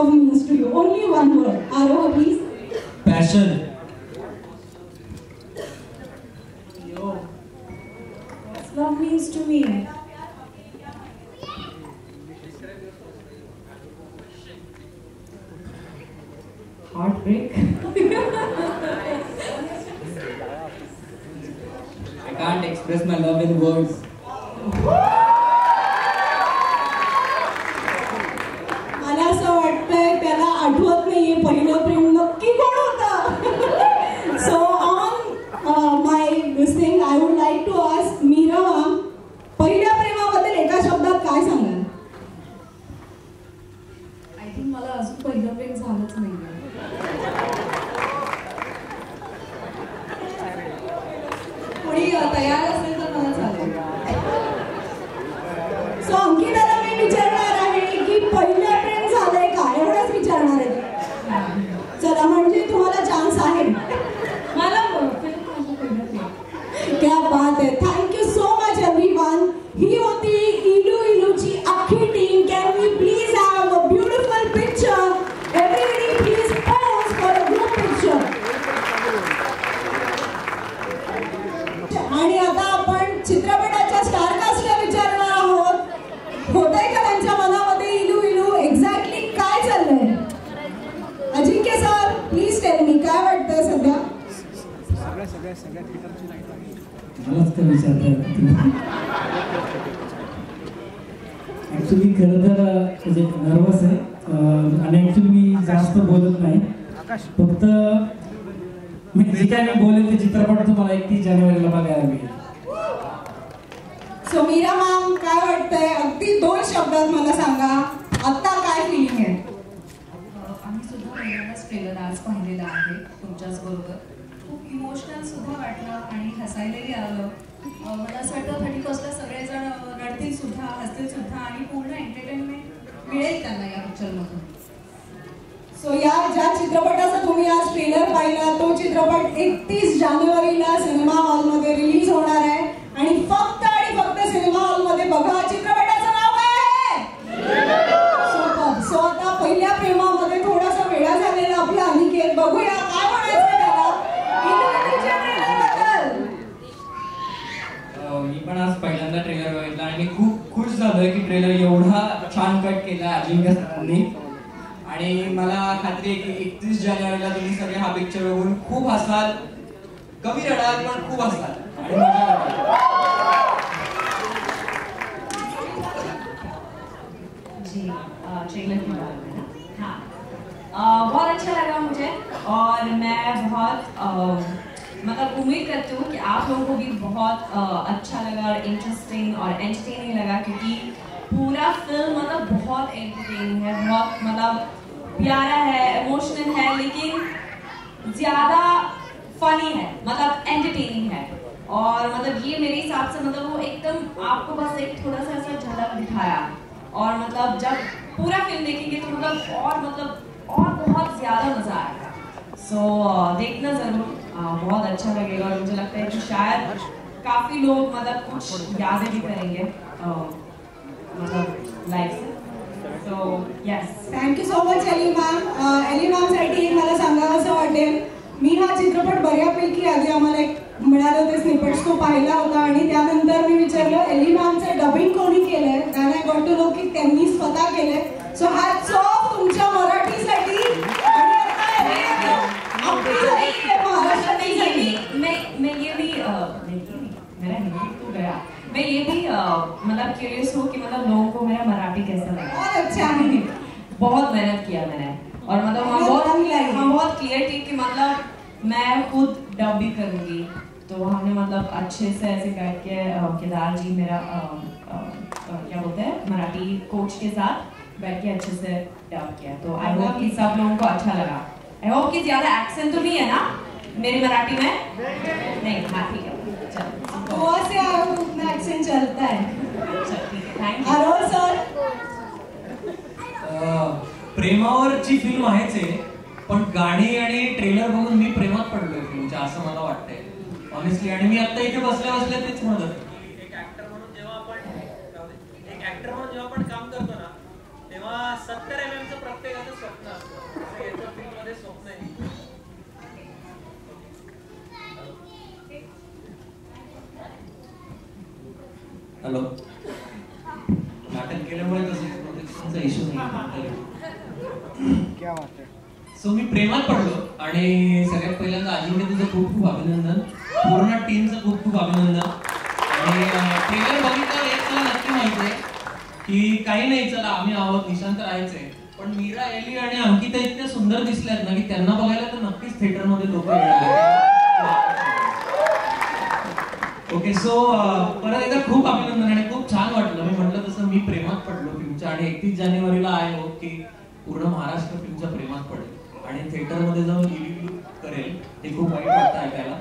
love means to you? Only one word. Aroha, please. Passion. Yo. What love means to me? Heartbreak. I can't express my love in words. मला असं वाटतंय त्याला आठवत नाहीये पहिलं प्रेम नक्की कोण होतं. So on my this thing I would like to ask Meera ma'am, पहिल्या प्रेमाबद्दल एका शब्दात काय सांगाल? आय थिंक मला अजून पहिलं प्रेम झालंच नाहीये. कोणी तयार असेल तर मला चालेल. सो अंकिताला मी विचारणार आहे की पहिलं प्रेम झालंय का, एवढंच विचारणार आहे. चला म्हणजे तुम्हाला चान्स आहे. मला फिल्म पहिलं प्रेम. क्या बात है. Thank you so much everyone. ही होती इलू इलूची अख्खी team. Can we please have a beautiful picture? Everybody please pose for a group picture. आणि आता आपण चित्रपटाच्या स्टारकास्टला विचारणार आहोत, होतंय का त्यांच्या मनामध्ये इलू इलू? एक्झॅक्टली काय चाललंय? अजिंक्य सर प्लीज टेल मी, काय वाटतंय सध्या? मलाच का विचारताय? ऍक्च्युली खरं तर म्हणजे नर्वस आहे आणि ऍक्च्युली मी जास्त बोलत नाही. फक्त जे काय मी बोलेल ते चित्रपट तुम्हाला 31 जानेवारीला बघायला मिळेल. सो मीरा मॅम, काय वाटतंय? अगदी 2 शब्दात मला सांगा, आता काय फिलिंग आहे? आम्ही सुद्धा पहिल्यांदाच ट्रेलर आज पाहिलेला आहे तुमच्याच बरोबर. खूप इमोशनल सुद्धा वाटलं आणि हसायलाही आलं. मला असं वाटतं 31ला सगळेजण रडतील सुद्धा, हसतील सुद्धा आणि पूर्ण एंटरटेनमेंट मिळेल त्यांना या पिक्चरमधून. सो या ज्या चित्रपटाचा तुम्ही आज ट्रेलर पाहिला तो चित्रपट 31 जानेवारीला सिनेमा हॉलमध्ये रिलीज होणार आहे आणि फक्त सिनेमा हॉलमध्ये बघा. चित्रपटाचं नाव काय आहे? सुपर. सो आता पहिल्या प्रेमामध्ये थोडासा वेळा झालेला आपला अनिकेत, बघूया काय म्हणायचं त्याला इलूच्या ट्रेलरबद्दल. मी पण आज पहिल्यांदा ट्रेलर बघितला आणि मी खूप खुश झालोय की ट्रेलर एवढा छान कट केला अजिंक्य सरांनी. आणि मला खात्री आहे की 31 जानेवारीला तुम्ही सगळे हा पिक्चर बघून खूप हसाल, कमी रडाल पण खूप हसाल आणि मजा कराल. ट्रेलर के बारे में ना, हाँ बहुत अच्छा लगा मुझे और मैं बहुत मतलब उम्मीद करती हूँ कि आप लोगों को भी बहुत अच्छा लगा और इंटरेस्टिंग और एंटरटेनिंग लगा, क्योंकि पूरा फिल्म मतलब बहुत एंटरटेनिंग है, बहुत मतलब प्यारा है, इमोशनल है, लेकिन ज़्यादा फनी है, मतलब एंटरटेनिंग है. और मतलब ये मेरे हिसाब से मतलब वो एकदम आपको बस एक थोड़ा सा ऐसा झलक दिखाया और मतलब जब पूरा फिल्म देखेंगे तो मतलब और बहुत ज़्यादा मज़ा आएगा. सो देखना ज़रूर, बहुत अच्छा लगेगा और मुझे लगता है कि शायद काफ़ी लोग मतलब कुछ यादें भी करेंगे मतलब लाइफ से. So yes, thank you so much Ellie ma'am. Ellie मॅमसाठी मला सांगावं असं वाटेल, मी हा चित्रपट बऱ्यापैकी आधी आम्हाला एक मिळालं ते स्निपेट्स तो पाहिला होता आणि त्यानंतर मी विचारलं एली मॅमचं डबिंग कोणी केलंय, कारण आय गॉट टू नो की त्यांनी स्वतः केलंय. सो हॅट्स ऑफ तुमच्या मराठीसाठी. आणि आता मैं ये भी मतलब क्यूरियस हूँ कि मतलब लोगों को मेरा मराठी कैसा लगा. बहुत अच्छा है. बहुत मेहनत किया मैंने और मतलब हम बहुत क्लियर थी कि मतलब मैं खुद डब भी करूँगी, तो हमने मतलब अच्छे से ऐसे बैठ के केदार जी मेरा क्या बोलते हैं मराठी कोच के साथ बैठ के अच्छे से डब किया. तो आई होप कि सब लोगों को अच्छा लगा. आई होप कि ज़्यादा एक्सेंट तो नहीं है ना मेरी मराठी में? नहीं, हाँ ठीक है. गोवा से आए हो उतना एक्सेंट चलता है. Thank you. अरोल सर, प्रेमावरची फिल्म आहेच आहे, पण गाणी आणि ट्रेलर बघून मी प्रेमात पडलोय फिल्मच्या असं मला वाटतंय ऑनेस्टली. आणि मी आता इथे बसल्या बसल्या तेच म्हणत होतो, एक ऍक्टर म्हणून जेव्हा आपण काम करतो ना, तेव्हा 70 mm चं प्रत्येकाचं स्वप्न हॅलो, नाटक केल्यामुळे तसं प्रोटेक्शनचा इश्यू नाही. सो मी प्रेमात पडलो आणि सगळ्यात पहिल्यांदा अजिंक्य तुझं खूप खूप अभिनंदन, पूर्ण टीमचं खूप खूप अभिनंदन. आणि ट्रेलर बघितल्यावर एक मला नक्की माहिती आहे की काही नाही, चला आम्ही आहोत, निशांत राहायचंय, पण मीरा, एली आणि अंकिता इतक्या सुंदर दिसल्यात ना की त्यांना बघायला तर नक्कीच थिएटरमध्ये लोक येणार. ओके, सो परत एकदा खूप अभिनंदन आणि खूप छान वाटलं. मी म्हटलं तसं मी प्रेमात पडलो फिल्मच्या आणि 31 जानेवारीला आहे हो की पूर्ण महाराष्ट्र फिल्मच्या प्रेमात पडेल आणि थिएटरमध्ये जाऊन रिव्ह्यू करेल. हे खूप वाईट वाटतं ऐकायला.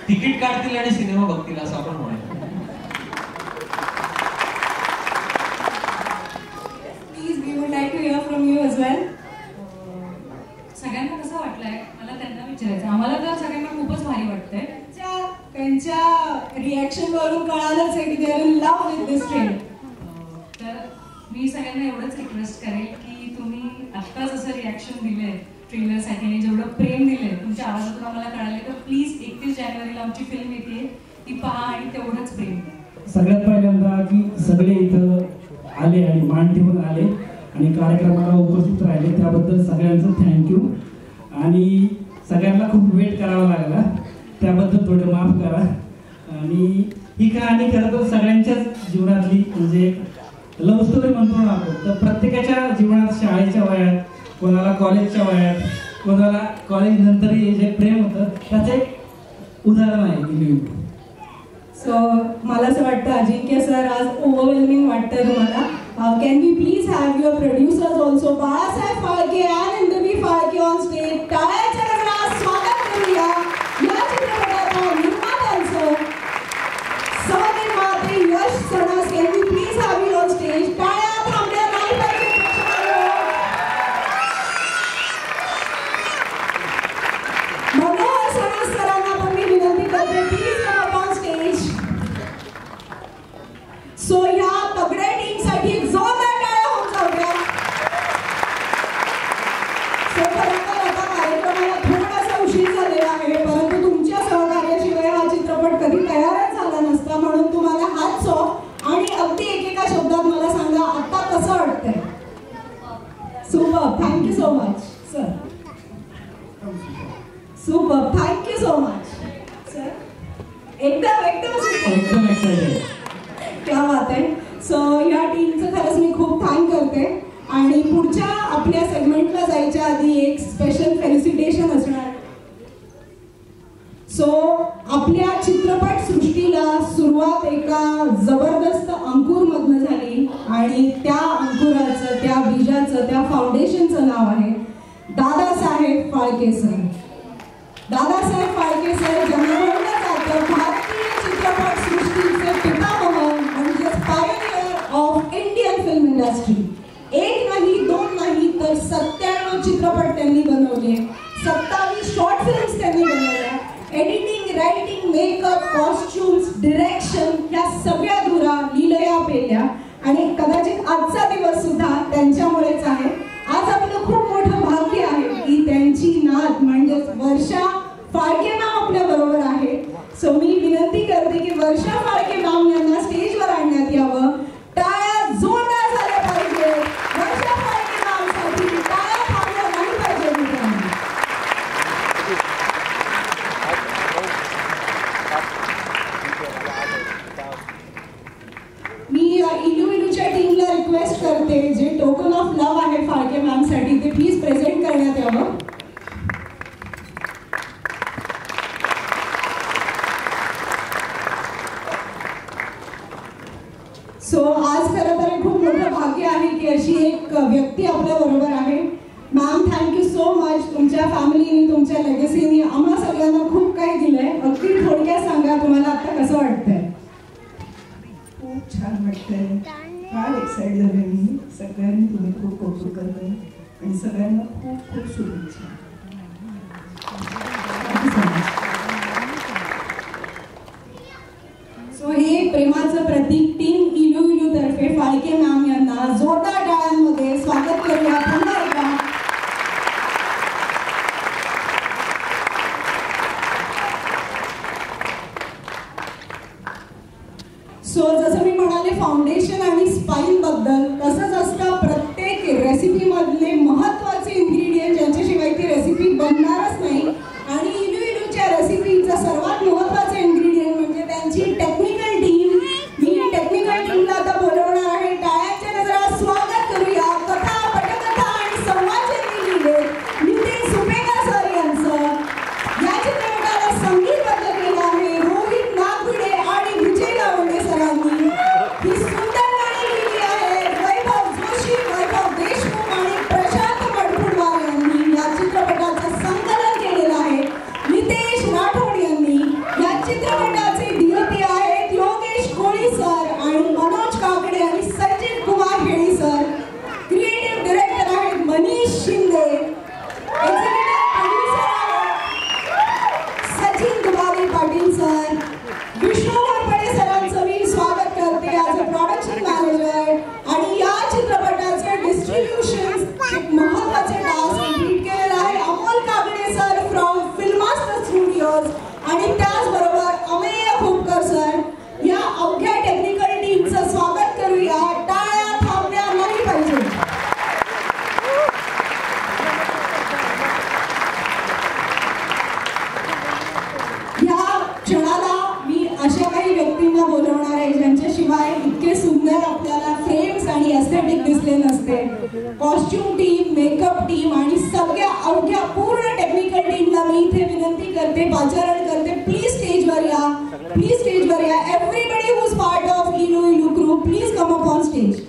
तिकीट काढतील आणि सिनेमा बघतील असं आपण म्हणूया. Please, we would like to hear from you as well. सगळ्यांना कसं वाटलंय मला त्यांना विचारायचं. आम्हाला तर सगळ्यांना खूपच भारी वाटतंय. त्यांच्या रिॲक्शन वरून कळालंच आहे की they are in love with this trailer. तर मी सगळ्यांना एवढंच रिक्वेस्ट करेल की तुम्ही आत्ताच असं रिॲक्शन दिलंय ट्रेलरसाठी आणि जेवढं प्रेम दिलंय तुमच्या आवाजातून आम्हाला कळालंय, तर प्लीज 31 जानेवारीला आमची फिल्म येते, ती पहा आणि तेवढंच प्रेम द्या. सगळ्यात पहिल्यांदा की सगळे इथं आले आणि मान ठेवून आले आणि कार्यक्रमाला उपस्थित राहिले त्याबद्दल सगळ्यांचं थँक्यू. आणि सगळ्यांना खूप वेट करावा लागला त्याबद्दल थोडं माफ करा. आणि ही कहाणी खरं तर सगळ्यांच्याच जीवनातली म्हणजे लव्ह स्टोरी म्हणतो ना आपण, तर प्रत्येकाच्या जीवनात शाळेच्या वयात, कोणाला कॉलेजच्या वयात, कोणाला कॉलेज नंतरही जे प्रेम होतं त्याचं एक उदाहरण आहे. सो मला असं वाटतं अजिंक्य सर आज ओव्हरवेल्मिंग वाटतंय तुम्हाला. Can we please have your producers also, Balasaheb Phalke and इंदवी फाळके ऑन स्टेज. टाळ्यांच्या गजरात स्वागत करूया या चित्रपटाच्या निर्मात्यांचं, सहनिर्माते Yash Sanas. Can we please have you on stage. टाळ्या थांबल्या नाही पाहिजे प्रेक्षकांनो. मनोहर सणस सरांना पण मी विनंती करते, please come up on stage. So या तगड्या टीमसाठी जोरदार टाळ्या होऊन जाऊ द्या. सो खरंतर आता कार्यक्रमाला थोडासा उशीर झालेला आहे, परंतु तुमच्या सहकार्याशिवाय हा चित्रपट कधी तयारच झाला नसता. म्हणून तुम्हाला हॅट्स ऑफ. आणि अगदी एकेका शब्दात मला सांगा आता कसं वाटतंय. Super, thank you so much sir. Super, thank you so much sir. एकदम एक्साइटेड. क्या बात आहे. सो या टीमचं खरंच मी खूप थँक करते. आणि पुढच्या आपल्या सेगमेंटला जायच्या आधी एक स्पेशल फेलिसिटेशन असणार. सो आपल्या चित्रपट सृष्टीला सुरुवात एका जबरदस्त अंकुरमधनं झाली आणि त्या अंकुराचं, त्या बीजाचं, त्या फाउंडेशनचं नाव आहे दादासाहेब फाळके सर. दादासाहेब फाळके सर ज्यांना म्हणलं जातं भारतीय चित्रपट सृष्टीचे पितामह म्हणजे pioneer of Indian film industry. एक नाही, दोन नाही, तर 97 चित्रपट त्यांनी बनवले, 27 शॉर्ट फिल्म्स त्यांनी बनवल्या. Editing, writing, makeup, costumes, direction ह्या सगळ्या धुरा लीलया पेल्या. आणि कदाचित आजचा दिवस सुद्धा त्यांच्यामुळेच आहे. आज आपलं खूप मोठं भाग्य आहे की त्यांची नात म्हणजेच वर्षा फाळके मॅम आपल्या बरोबर आहे. सो मी विनंती करते की वर्षा फाळके मॅम यांना स्टेजवर आणण्यात यावं. टाळ्या जोरदार झाल्या पाहिजे वर्षा फाळके मॅमसाठी. टाळ्या थांबल्या नाही पाहिजे मित्रांनो. मी इलूच्या टीमला रिक्वेस्ट करते जे टोकन ऑफ लव्ह आहे फाळके मॅम साठी ते प्लीज प्रेझेंट करण्यात यावं. सो आज खरं तर खूप मोठं भाग्य आहे की अशी एक व्यक्ती आपल्या बरोबर आहे. Ma'am, thank you so much. तुमच्या फॅमिलीने, तुमच्या लेगसीने आम्हा सगळ्यांना खूप काही दिलंय. अगदी थोडक्यात सांगा तुम्हाला आता कसं वाटतंय. खूप छान वाटतंय. फार एक्साइट झाले मी. सगळ्यांनी तुम्ही खूप कौतुक करताय आणि सगळ्यांना खूप खूप शुभेच्छा. सो हे प्रेमाचं प्रतीक टीम इलू तर्फे फाळके मॅम यांना जोरदार टाळ्यांमध्ये स्वागत करूया पुन्हा एकदा. सो जसं मी म्हणाले रेझोल्युशन्स एक महत्त्वाचे टास्क कंप्लीट केलेला आहे Amol Kagade sir from फिल्मास्टर studios आणि त्याचबरोबर अमेय खोपकर सर. या अवघ्या टेक्निकल टीमचं स्वागत करूया. टाळ्या थांबल्या नाही पाहिजे. या क्षणाला मी अशा काही व्यक्तींना बोलवणार आहे ज्यांच्याशिवाय इतके सुंदर आपल्याला फ्रेम्स आणि एस्थेटिक दिसले नसते. कॉस्ट्युम टीम, मेकअप टीम आणि सगळ्या अवघ्या पूर्ण टेक्निकल टीमला मी इथे विनंती करते, पाचारण करते, प्लीज स्टेजवर या. प्लीज स्टेजवर या. Everybody who is part of इनू crew please come up on stage.